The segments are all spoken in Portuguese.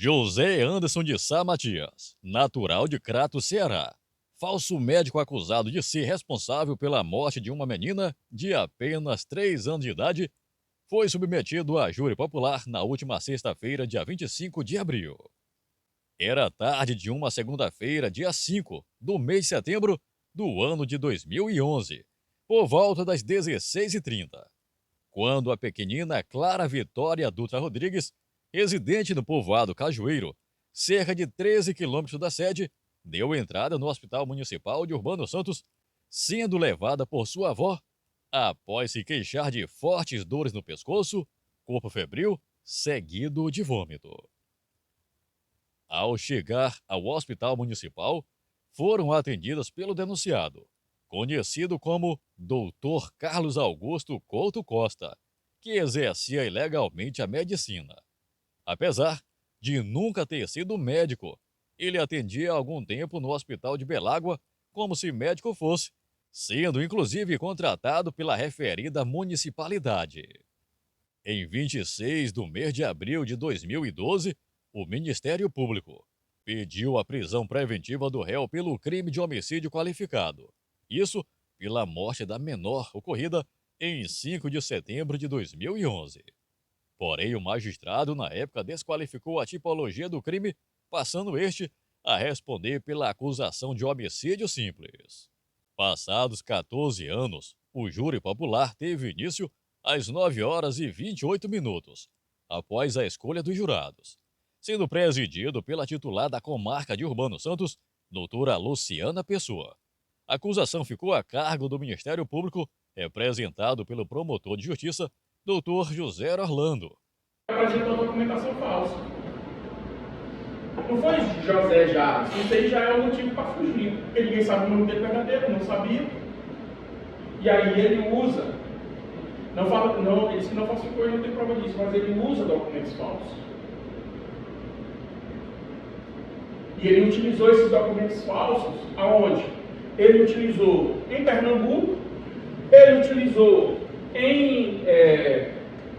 José Anderson de Sá Matias, natural de Crato, Ceará. Falso médico acusado de ser responsável pela morte de uma menina de apenas 3 anos de idade, foi submetido a júri popular na última sexta-feira, dia 25 de abril. Era tarde de uma segunda-feira, dia 5 do mês de setembro do ano de 2011, por volta das 16h30, quando a pequenina Clara Vitória Dutra Rodrigues, residente no povoado Cajueiro, cerca de 13 quilômetros da sede, deu entrada no Hospital Municipal de Urbano Santos, sendo levada por sua avó, após se queixar de fortes dores no pescoço, corpo febril, seguido de vômito. Ao chegar ao Hospital Municipal, foram atendidas pelo denunciado, conhecido como Dr. Carlos Augusto Couto Costa, que exercia ilegalmente a medicina. Apesar de nunca ter sido médico, ele atendia há algum tempo no Hospital de Belágua como se médico fosse, sendo inclusive contratado pela referida municipalidade. Em 26 de mês de abril de 2012, o Ministério Público pediu a prisão preventiva do réu pelo crime de homicídio qualificado. Isso pela morte da menor ocorrida em 5 de setembro de 2011. Porém, o magistrado, na época, desqualificou a tipologia do crime, passando este a responder pela acusação de homicídio simples. Passados 14 anos, o júri popular teve início às 9h28, após a escolha dos jurados, sendo presidido pela titular da comarca de Urbano Santos, doutora Luciana Pessoa. A acusação ficou a cargo do Ministério Público, representado pelo promotor de justiça, doutor José Orlando. Apresentou documentação falsa. Não foi José Jales, isso aí já é um motivo para fugir, porque ninguém sabe o nome dele verdadeiro, não sabia. E aí ele usa, não fala, não, ele disse que não falsificou e não tem prova disso, mas ele usa documentos falsos. E ele utilizou esses documentos falsos aonde? Ele utilizou em Pernambuco, ele utilizou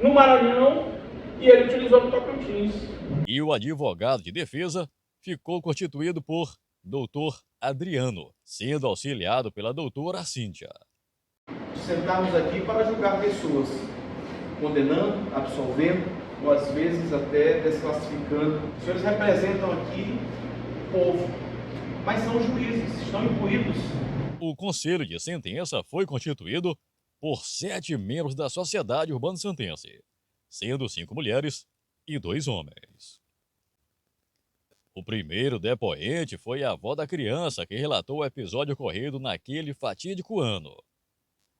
no Maranhão e ele utilizou no Tocantins. E o advogado de defesa ficou constituído por Dr. Adriano, sendo auxiliado pela doutora Cíntia. Sentarmos aqui para julgar pessoas, condenando, absolvendo, ou às vezes até desclassificando. Os senhores representam aqui o povo, mas são juízes, estão imbuídos. O conselho de sentença foi constituído por 7 membros da sociedade urbano-santense, sendo 5 mulheres e 2 homens. O primeiro depoente foi a avó da criança, que relatou o episódio ocorrido naquele fatídico ano.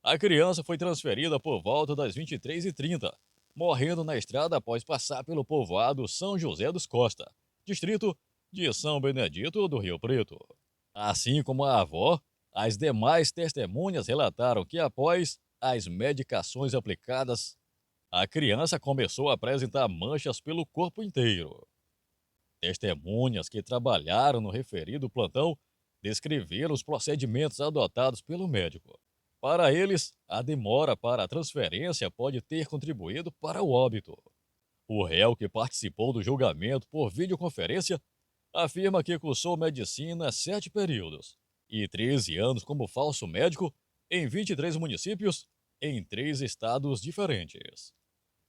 A criança foi transferida por volta das 23h30, morrendo na estrada após passar pelo povoado São José dos Costa, distrito de São Benedito do Rio Preto. Assim como a avó, as demais testemunhas relataram que após as medicações aplicadas, a criança começou a apresentar manchas pelo corpo inteiro. Testemunhas que trabalharam no referido plantão descreveram os procedimentos adotados pelo médico. Para eles, a demora para a transferência pode ter contribuído para o óbito. O réu, que participou do julgamento por videoconferência, afirma que cursou medicina 7 períodos e 13 anos como falso médico em 23 municípios em 3 estados diferentes.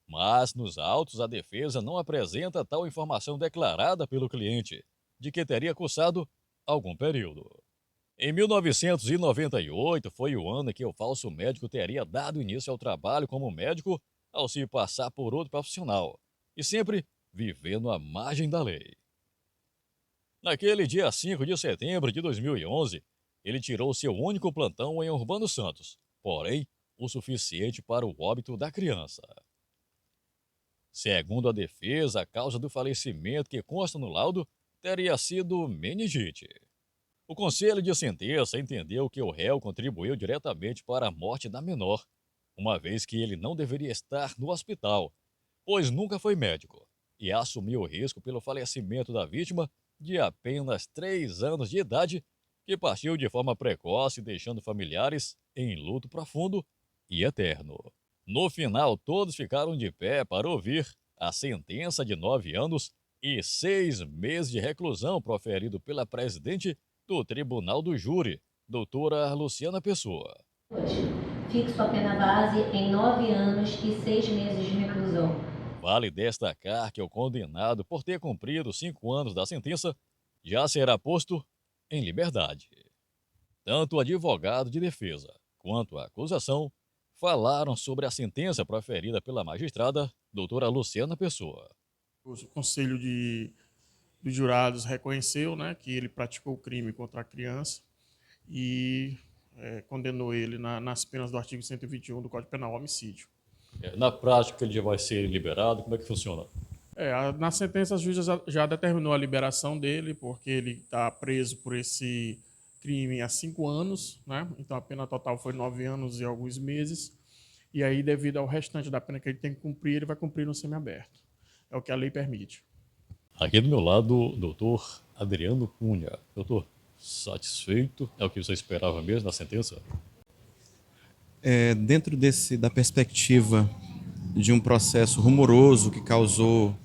Mas, nos autos, a defesa não apresenta tal informação declarada pelo cliente, de que teria cursado algum período. Em 1998 foi o ano em que o falso médico teria dado início ao trabalho como médico ao se passar por outro profissional, e sempre vivendo à margem da lei. Naquele dia 5 de setembro de 2011, ele tirou seu único plantão em Urbano Santos, porém, o suficiente para o óbito da criança. Segundo a defesa, a causa do falecimento que consta no laudo teria sido meningite. O conselho de sentença entendeu que o réu contribuiu diretamente para a morte da menor, uma vez que ele não deveria estar no hospital, pois nunca foi médico, e assumiu o risco pelo falecimento da vítima de apenas 3 anos de idade, que partiu de forma precoce, deixando familiares em luto profundo e eterno. No final, todos ficaram de pé para ouvir a sentença de 9 anos e 6 meses de reclusão proferido pela presidente do Tribunal do Júri, doutora Luciana Pessoa. Fixo a pena base em 9 anos e 6 meses de reclusão. Vale destacar que o condenado, por ter cumprido 5 anos da sentença, já será posto em liberdade. Tanto o advogado de defesa quanto a acusação falaram sobre a sentença proferida pela magistrada doutora Luciana Pessoa. O Conselho dos Jurados reconheceu, né, que ele praticou o crime contra a criança e condenou ele nas penas do artigo 121 do Código Penal, homicídio. Na prática, ele já vai ser liberado? Como é que funciona? Na sentença, a juíza já determinou a liberação dele, porque ele está preso por esse crime há 5 anos, né? Então a pena total foi 9 anos e alguns meses. E aí, devido ao restante da pena que ele tem que cumprir, ele vai cumprir no semiaberto. É o que a lei permite. Aqui do meu lado, o doutor Adriano Cunha. Doutor, satisfeito? É o que você esperava mesmo na sentença? Dentro da perspectiva de um processo rumoroso que causou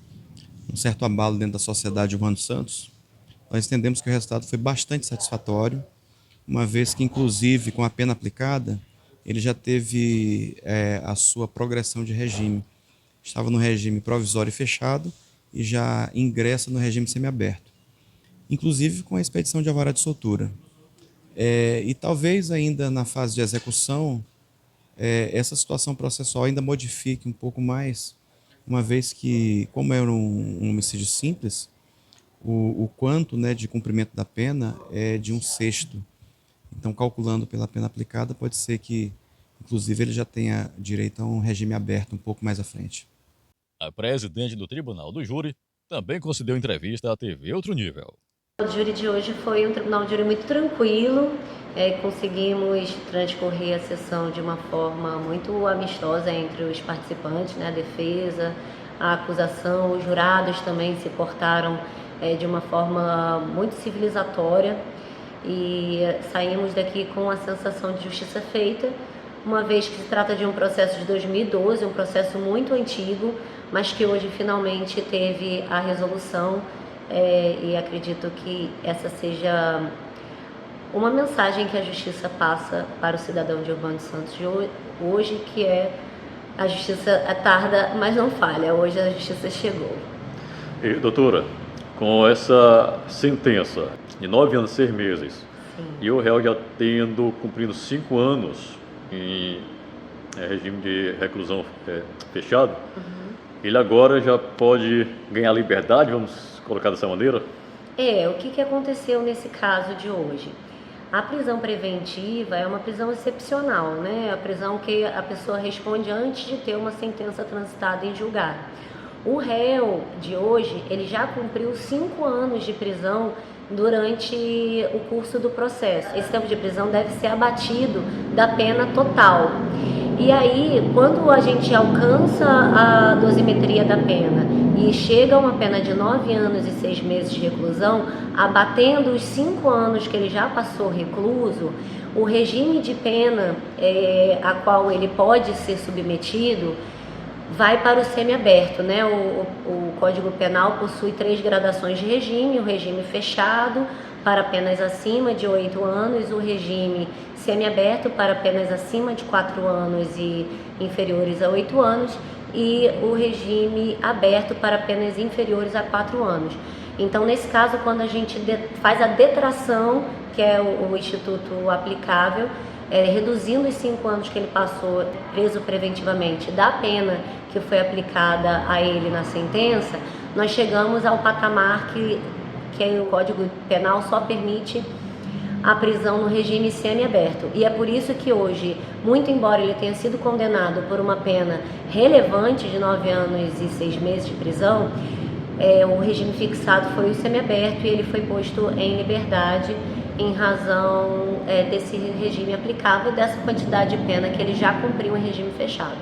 um certo abalo dentro da sociedade de Urbano Santos, nós entendemos que o resultado foi bastante satisfatório, uma vez que, inclusive, com a pena aplicada, ele já teve a sua progressão de regime. Estava no regime provisório e fechado e já ingressa no regime semiaberto, inclusive com a expedição de alvará de soltura. E talvez ainda na fase de execução, essa situação processual ainda modifique um pouco mais, uma vez que, como era um homicídio simples, o quanto, né, de cumprimento da pena é de 1/6. Então, calculando pela pena aplicada, pode ser que, inclusive, ele já tenha direito a um regime aberto um pouco mais à frente. A presidente do Tribunal do Júri também concedeu entrevista à TV Outro Nível. O júri de hoje foi um tribunal de júri muito tranquilo. Conseguimos transcorrer a sessão de uma forma muito amistosa entre os participantes, né, a defesa, a acusação, os jurados também se portaram de uma forma muito civilizatória e saímos daqui com a sensação de justiça feita, uma vez que se trata de um processo de 2012, um processo muito antigo, mas que hoje finalmente teve a resolução. E acredito que essa seja uma mensagem que a justiça passa para o cidadão de Urbano Santos de hoje, que a justiça tarda, mas não falha. Hoje a justiça chegou. E, doutora, com essa sentença de 9 anos e 6 meses, sim, e o réu já cumprindo 5 anos em regime de reclusão fechado, ele agora já pode ganhar liberdade, vamos colocar dessa maneira? O que aconteceu nesse caso de hoje? A prisão preventiva é uma prisão excepcional, né? A prisão que a pessoa responde antes de ter uma sentença transitada em julgado. O réu de hoje, ele já cumpriu 5 anos de prisão durante o curso do processo. Esse tempo de prisão deve ser abatido da pena total. E aí, quando a gente alcança a dosimetria da pena e chega a uma pena de 9 anos e 6 meses de reclusão, abatendo os 5 anos que ele já passou recluso, o regime de pena a qual ele pode ser submetido vai para o semiaberto, né? O Código Penal possui 3 gradações de regime: o regime fechado para penas acima de 8 anos, o regime semiaberto para penas acima de 4 anos e inferiores a 8 anos, e o regime aberto para penas inferiores a 4 anos. Então, nesse caso, quando a gente faz a detração, que é o instituto aplicável, reduzindo os 5 anos que ele passou preso preventivamente da pena que foi aplicada a ele na sentença, nós chegamos ao patamar que o Código Penal só permite a prisão no regime semiaberto. E é por isso que hoje, muito embora ele tenha sido condenado por uma pena relevante de 9 anos e 6 meses de prisão, o regime fixado foi o semiaberto e ele foi posto em liberdade em razão desse regime aplicável, dessa quantidade de pena que ele já cumpriu em regime fechado.